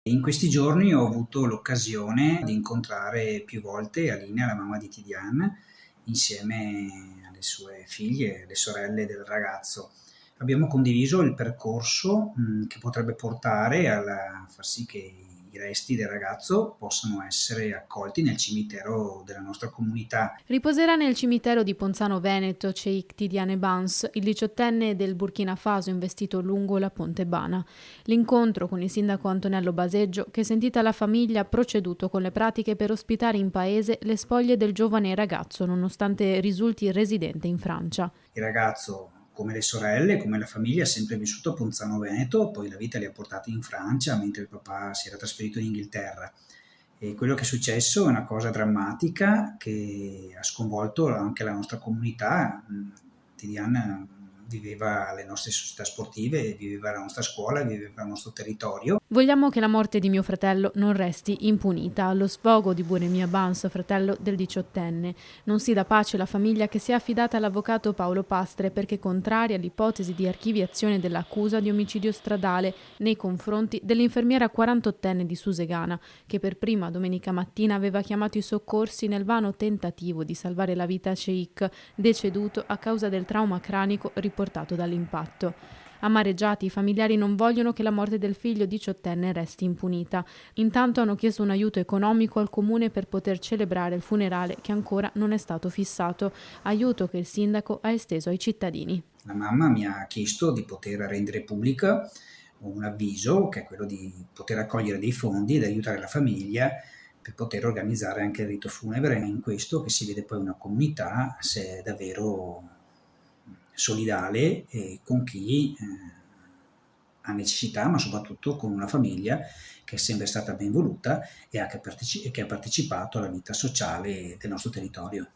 In questi giorni ho avuto l'occasione di incontrare più volte Aline, la mamma di Tidiane, insieme alle sue figlie, le sorelle del ragazzo. Abbiamo condiviso il percorso che potrebbe portare a far sì che i resti del ragazzo possano essere accolti nel cimitero della nostra comunità. Riposerà nel cimitero di Ponzano Veneto Cheikh Tidiane Bans, il diciottenne del Burkina Faso investito lungo la Ponte Bana. L'incontro con il sindaco Antonello Baseggio, che sentita la famiglia ha proceduto con le pratiche per ospitare in paese le spoglie del giovane ragazzo, nonostante risulti residente in Francia. Il ragazzo, come le sorelle, come la famiglia, ha sempre vissuto a Ponzano Veneto, poi la vita li ha portati in Francia, mentre il papà si era trasferito in Inghilterra. E quello che è successo è una cosa drammatica che ha sconvolto anche la nostra comunità. Tidiane viveva le nostre società sportive, viveva la nostra scuola, viveva il nostro territorio. Vogliamo che la morte di mio fratello non resti impunita. Allo sfogo di Buonemia Bans, fratello del diciottenne. Non si dà pace alla famiglia che si è affidata all'avvocato Paolo Pastre perché contraria all'ipotesi di archiviazione dell'accusa di omicidio stradale nei confronti dell'infermiera 48enne di Susegana, che per prima domenica mattina aveva chiamato i soccorsi nel vano tentativo di salvare la vita a Cheikh, deceduto a causa del trauma cranico riportato dall'impatto. Amareggiati, i familiari non vogliono che la morte del figlio diciottenne resti impunita. Intanto hanno chiesto un aiuto economico al comune per poter celebrare il funerale che ancora non è stato fissato, aiuto che il sindaco ha esteso ai cittadini. La mamma mi ha chiesto di poter rendere pubblica un avviso, che è quello di poter raccogliere dei fondi ed aiutare la famiglia per poter organizzare anche il rito funebre. È in questo che si vede poi una comunità se è davvero solidale con chi ha necessità, ma soprattutto con una famiglia che è sempre stata ben voluta e che ha partecipato alla vita sociale del nostro territorio.